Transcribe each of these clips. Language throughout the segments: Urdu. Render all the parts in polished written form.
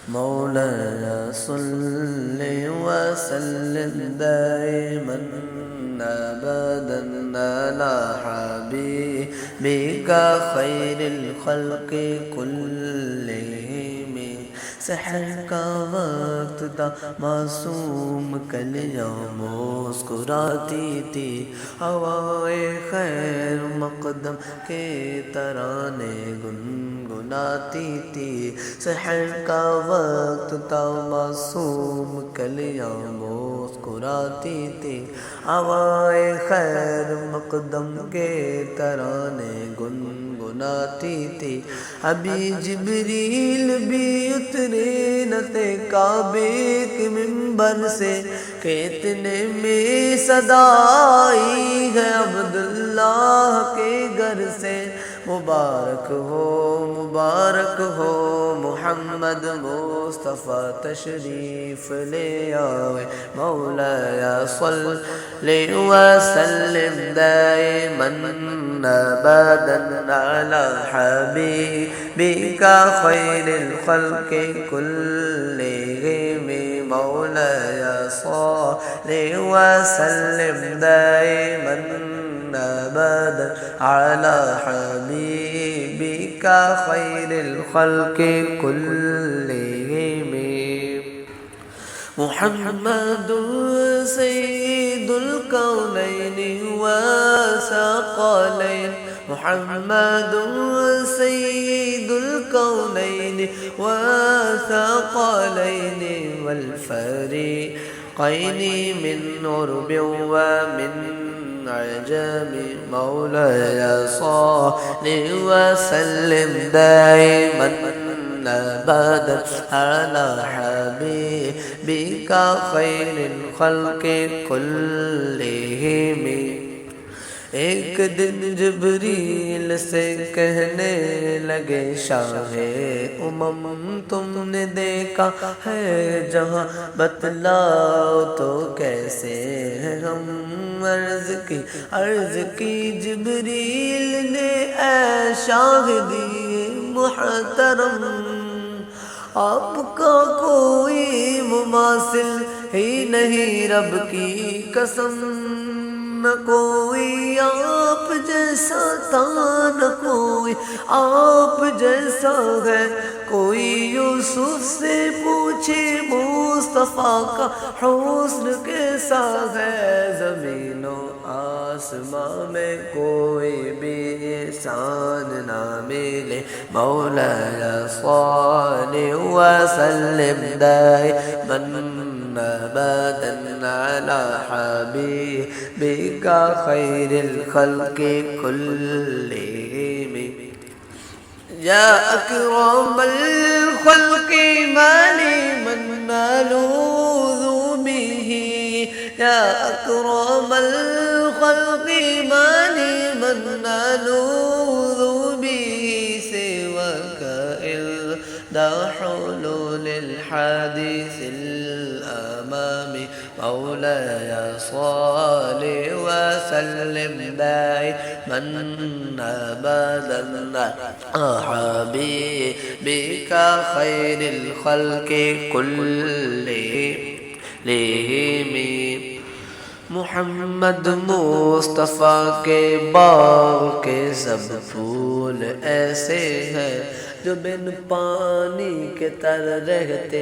مولاي صل وسلم دائما أبدا على حبيبك خير الخلق كلهم سحر کا وقت تھا معصوم کلیاں مسکراتی تھی ہوائے خیر مقدم کے ترانے گنگناتی تھی سحر کا وقت تھا معصوم کلیاں مسکراتی تھی ہوائے خیر مقدم کے ترانے گنگناتی تھی ابھی جبریل بھی اترے نہ تھے کعبے کے منبر سے کہ اتنے میں صدا آئی ہے عبداللہ کے گھر سے مبارک ہو محمد مصطفیٰ تشریف لے آئے مولاي صل وسلم دائما أبدا على حبيبك خير الخلق كلهم مولاي صل وسلم دائما أبدا على حبيبك خير الخلق كلهم محمد سيد الكونين والثقلين محمد سيد الكونين والثقلين والفريقين من عرب ومن عجم مولاي صل وسلم دائما أبدا على حبيبك خير الخلق كلهم ایک دن جبریل سے کہنے لگے شاہ تم نے دیکھا ہے جہاں بتلاؤ تو کیسے ہیں ہم عرض کی جبریل نے اے شاہ محترم آپ کا کوئی مماثل ہی نہیں رب کی قسم نہ کوئی آپ جیسا تھا نہ کوئی آپ جیسا ہے کوئی یوسف سے پوچھے مصطفیٰ کا حسن کیسا ہے زمین و آسماں میں کوئی بھی انسان نہ ملے مولاي صل وسلم دائما أبدا على حبيبك خير الخلق كلهم يا أكرم الخلق ما لي من ألوذ به يا أكرم الخلق ما لي من ألوذ به سواك إلا حلول الحادث الأمام مولاي صل وسلم دائما أبدا حبيبك خير الخلق كلهم محمد مصطفیٰ کے باغ کے سب پھول ایسے ہیں جو بن پانی کے تر رہتے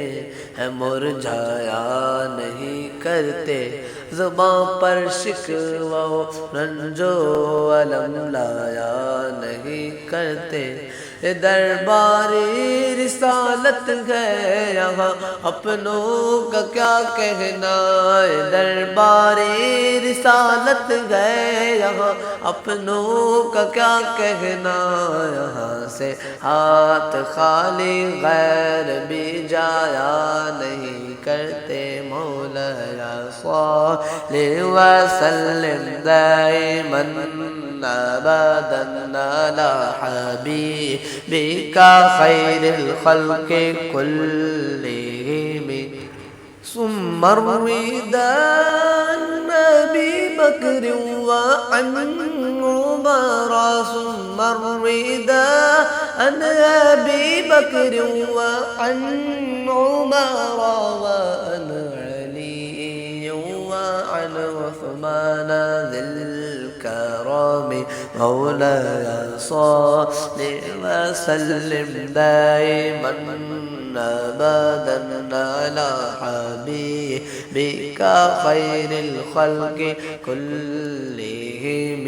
ہیں مرجھایا نہیں کرتے زباں پر شکوہ و رنج و الم لایا نہیں کرتے دربار رسالت ہے یہاں اپنوں کا کیا کہنا دربار رسالت ہے یہاں اپنوں کا کیا کہنا یہاں سے ہاتھ خالی غیر بھی جایا نہیں کرتے مولاي صل وسلم دائما أبدا على حبيبك خير الخلق كلهم ثم الرداء النبي بكر وعن عمر ثم الرداء عن أبي بكر وعن عمر وعن علي وعن عثمان ذي الكرم مولاي صل وسلم دائما أبدا على حبيبك خير الخلق كلهم